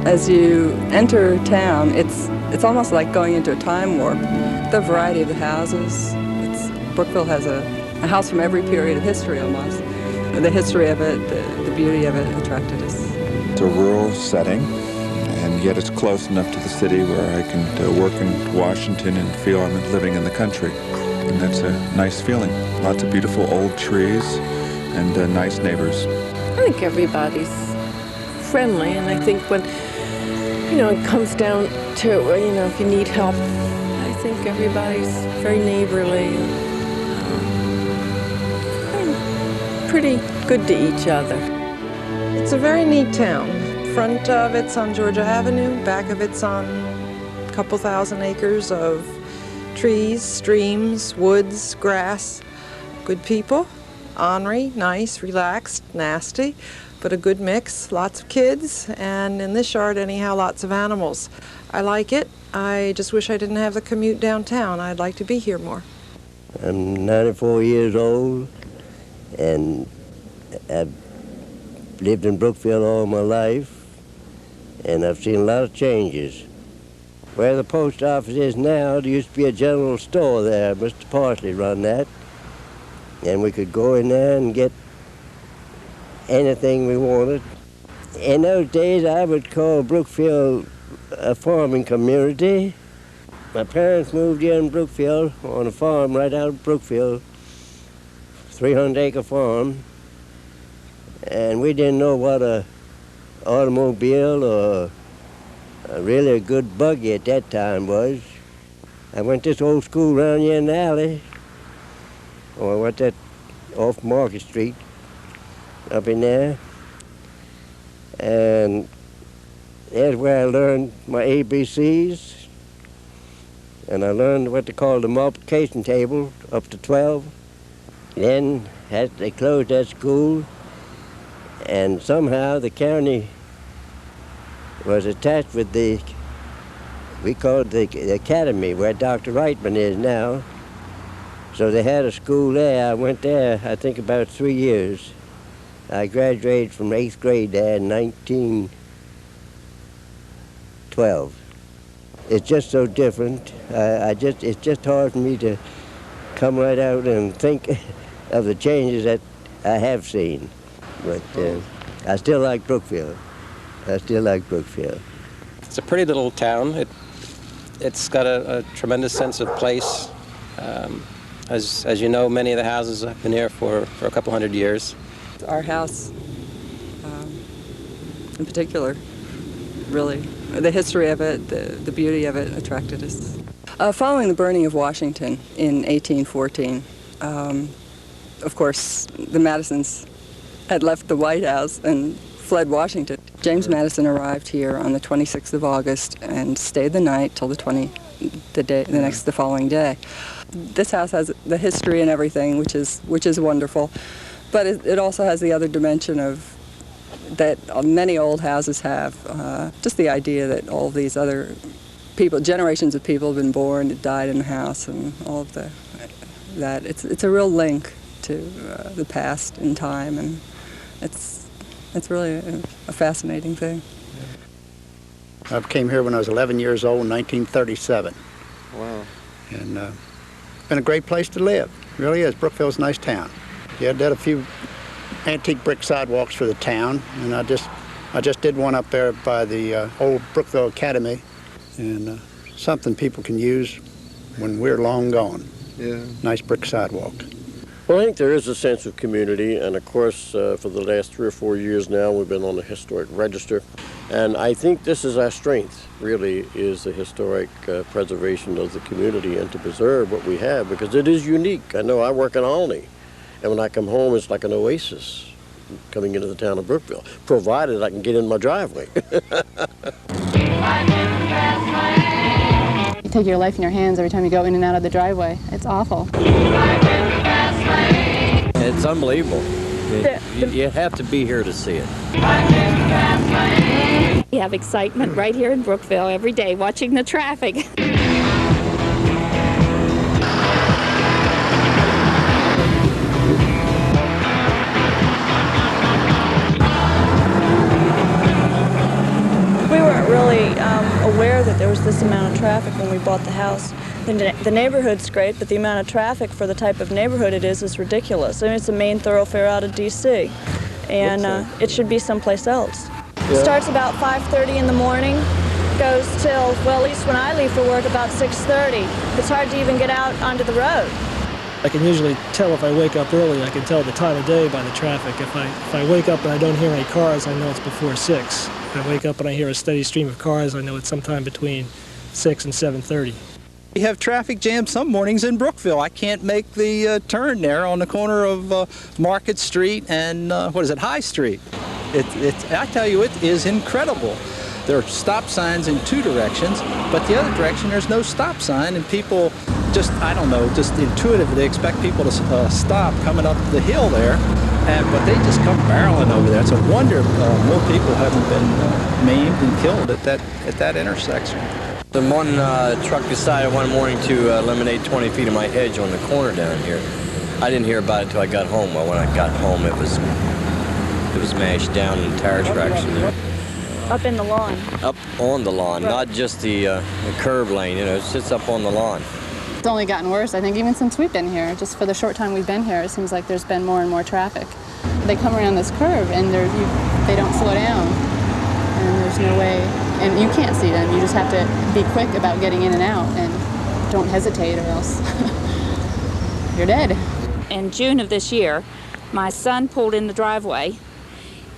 As you enter town, it's almost like going into a time warp. The variety of the houses. Brookeville has a house from every period of history almost. The history of it, the beauty of it attracted us. It's a rural setting, and yet it's close enough to the city where I can work in Washington and feel I'm living in the country. And that's a nice feeling. Lots of beautiful old trees and nice neighbors. I think everybody's friendly, and I think when, it comes down to, if you need help, I think everybody's very neighborly and pretty good to each other. It's a very neat town. Front of it's on Georgia Avenue, back of it's on a couple thousand acres of trees, streams, woods, grass. Good people, ornery, nice, relaxed, nasty, but a good mix. Lots of kids, and in this yard anyhow, lots of animals. I like it. I just wish I didn't have the commute downtown. I'd like to be here more. I'm 94 years old, and I've lived in Brookeville all my life, and I've seen a lot of changes. Where the post office is now, there used to be a general store there. Mr. Parsley run that, and we could go in there and get anything we wanted. In those days, I would call Brookeville a farming community. My parents moved here in Brookeville on a farm right out of Brookeville, 300-acre farm, and we didn't know what a automobile or really a good buggy at that time was. I went to this old school around here in the alley, or I went that off Market Street, up in there, and that's where I learned my ABCs, and I learned what they call the multiplication table up to 12. Then they closed that school, and somehow the county was attached with we called it the academy, where Dr. Reitman is now. So they had a school there. I went there, I think, about 3 years. I graduated from 8th grade there in 1912. It's just so different. It's just hard for me to come right out and think of the changes that I have seen. But I still like Brookeville. It's a pretty little town. It's got a tremendous sense of place. As you know, many of the houses have been here for a couple hundred years. Our house, in particular, really, the history of it, the beauty of it attracted us. Following the burning of Washington in 1814, of course, the Madisons had left the White House and fled Washington. James Madison arrived here on the 26th of August and stayed the night till the following day. This house has the history and everything, which is wonderful, but it also has the other dimension of that many old houses have. Just the idea that all these other people, generations of people, have been born, died in the house, and all of that. It's a real link to the past in time, and it's really a fascinating thing. I came here when I was 11 years old in 1937. Wow. And it's been a great place to live. It really is. Brookeville's a nice town. Yeah, I did a few antique brick sidewalks for the town, and I just did one up there by the old Brookeville Academy, and something people can use when we're long gone. Yeah. Nice brick sidewalk. Well, I think there is a sense of community, and of course, for the last 3 or 4 years now, we've been on the historic register, and I think this is our strength, really, is the historic preservation of the community and to preserve what we have, because it is unique. I know I work in Olney, and when I come home, it's like an oasis coming into the town of Brookeville, provided I can get in my driveway. You take your life in your hands every time you go in and out of the driveway. It's awful. It's unbelievable. You have to be here to see it. We have excitement right here in Brookeville every day, watching the traffic. there was this amount of traffic when we bought the house. The neighborhood's great, but the amount of traffic for the type of neighborhood it is ridiculous. I mean, it's a main thoroughfare out of D.C., and it should be someplace else. Yeah. It starts about 5:30 in the morning, goes till, well, at least when I leave for work, about 6:30. It's hard to even get out onto the road. I can usually tell if I wake up early. I can tell the time of day by the traffic. If I wake up and I don't hear any cars, I know it's before 6. If I wake up and I hear a steady stream of cars, I know it's sometime between 6 and 7:30. We have traffic jams some mornings in Brookeville. I can't make the turn there on the corner of Market Street and, High Street. I tell you, it is incredible. There are stop signs in 2 directions, but the other direction there's no stop sign, and people just intuitively expect people to stop coming up the hill there, but they just come barreling over there. It's a wonder more people haven't been maimed and killed at that intersection. The one truck decided one morning to eliminate 20 feet of my hedge on the corner down here. I didn't hear about it until I got home. Well, when I got home, it was mashed down in tire tracks in there. Up in the lawn. Up on the lawn, right. Not just the curb lane, it sits up on the lawn. It's only gotten worse, I think, even since we've been here. Just for the short time we've been here, it seems like there's been more and more traffic. They come around this curve and they don't slow down, and there's no way, and you can't see them. You just have to be quick about getting in and out, and don't hesitate or else you're dead. In June of this year, my son pulled in the driveway.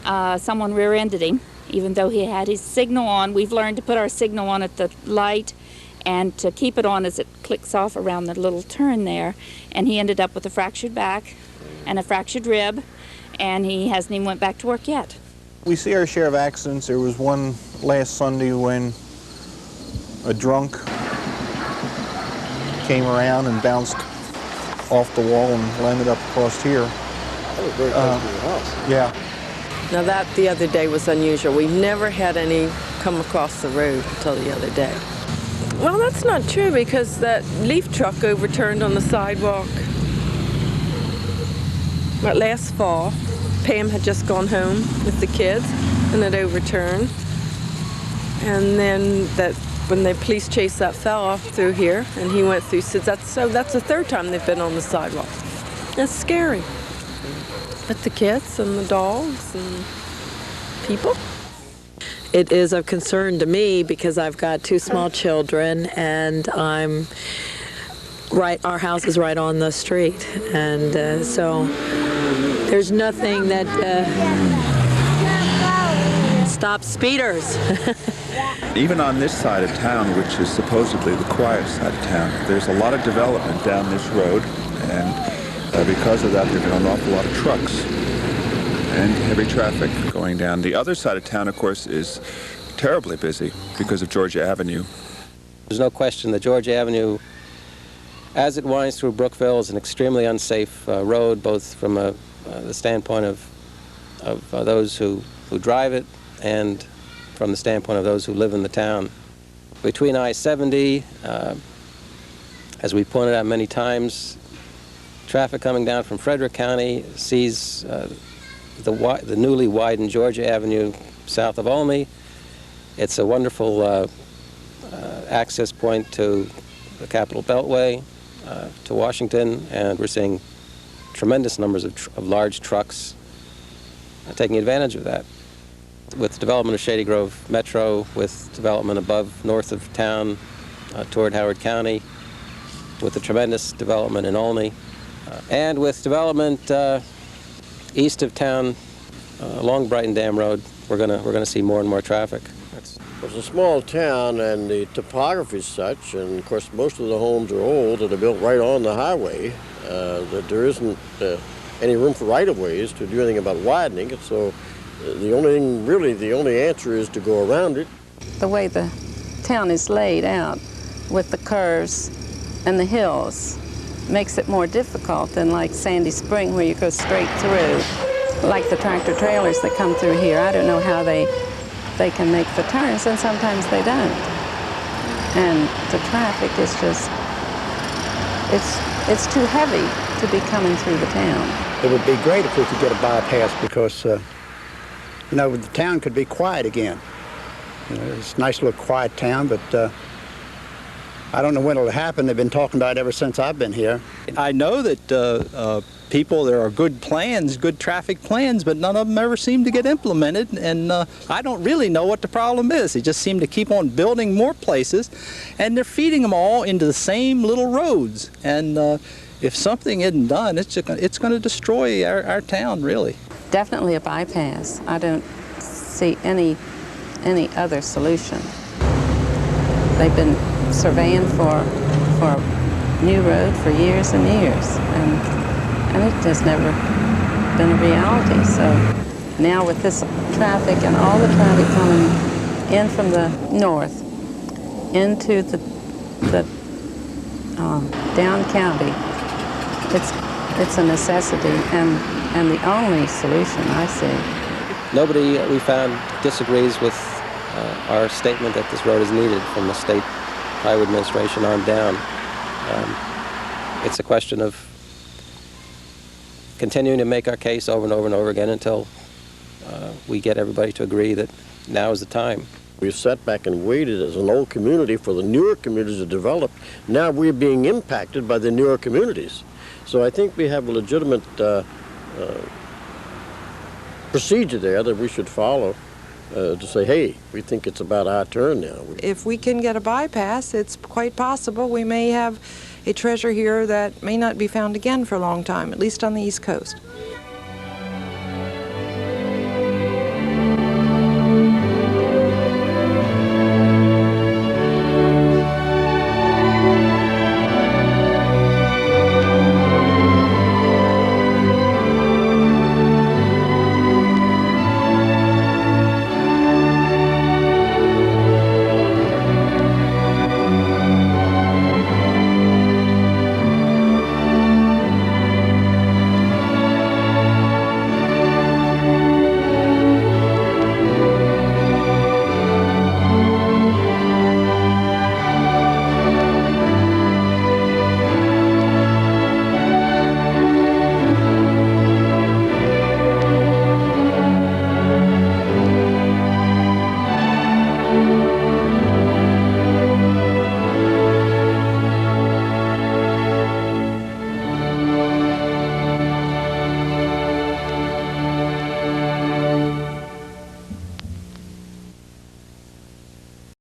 Someone rear-ended him, even though he had his signal on. We've learned to put our signal on at the light and to keep it on as it clicks off around the little turn there. And he ended up with a fractured back and a fractured rib, and he hasn't even went back to work yet. We see our share of accidents. There was one last Sunday when a drunk came around and bounced off the wall and landed up across here. That was very close to your house. Yeah. Now that the other day was unusual. We've never had any come across the road until the other day. Well, that's not true because that leaf truck overturned on the sidewalk last fall. Pam had just gone home with the kids and it overturned. And then when the police chased that fella through here and he went through, so that's the 3rd time they've been on the sidewalk. That's scary. But the kids and the dogs and people. It is of concern to me because I've got 2 small children and our house is right on the street. And so there's nothing that stops speeders. Even on this side of town, which is supposedly the quiet side of town, there's a lot of development down this road, and because of that, there have been an awful lot of trucks and heavy traffic going down. The other side of town, of course, is terribly busy because of Georgia Avenue. There's no question that Georgia Avenue, as it winds through Brookeville, is an extremely unsafe road, both from the standpoint of those who drive it and from the standpoint of those who live in the town. Between I-70, as we pointed out many times, traffic coming down from Frederick County sees the newly widened Georgia Avenue south of Olney. It's a wonderful access point to the Capitol Beltway, to Washington, and we're seeing tremendous numbers of large trucks taking advantage of that. With the development of Shady Grove Metro, with development north of town toward Howard County, with the tremendous development in Olney, and with development east of town along Brighton Dam Road, we're gonna see more and more traffic. It's a small town, and the topography is such, and of course most of the homes are old and are built right on the highway, that there isn't any room for right-of-ways to do anything about widening it. So the only answer is to go around it. The way the town is laid out with the curves and the hills makes it more difficult than like Sandy Spring, where you go straight through. Like the tractor trailers that come through here, I don't know how they can make the turns, and sometimes they don't. And the traffic is just, it's too heavy to be coming through the town. It would be great if we could get a bypass because, the town could be quiet again. You know, it's a nice little quiet town, but I don't know when it'll happen. They've been talking about it ever since I've been here. I know that there are good plans, good traffic plans, but none of them ever seem to get implemented, and I don't really know what the problem is. They just seem to keep on building more places, and they're feeding them all into the same little roads. And if something isn't done, it's going to destroy our town, really. Definitely a bypass. I don't see any other solution. They've been surveying for a new road for years and years, and it has never been a reality. So now with this traffic and all the traffic coming in from the north into the down county, it's a necessity and the only solution I see. Nobody we found disagrees with our statement that this road is needed from the state highway administration on down. It's a question of continuing to make our case over and over and over again until we get everybody to agree that now is the time. We've sat back and waited as an old community for the newer communities to develop. Now we're being impacted by the newer communities. So I think we have a legitimate procedure there that we should follow to say, hey, we think it's about our turn now. If we can get a bypass, it's quite possible we may have a treasure here that may not be found again for a long time, at least on the East Coast.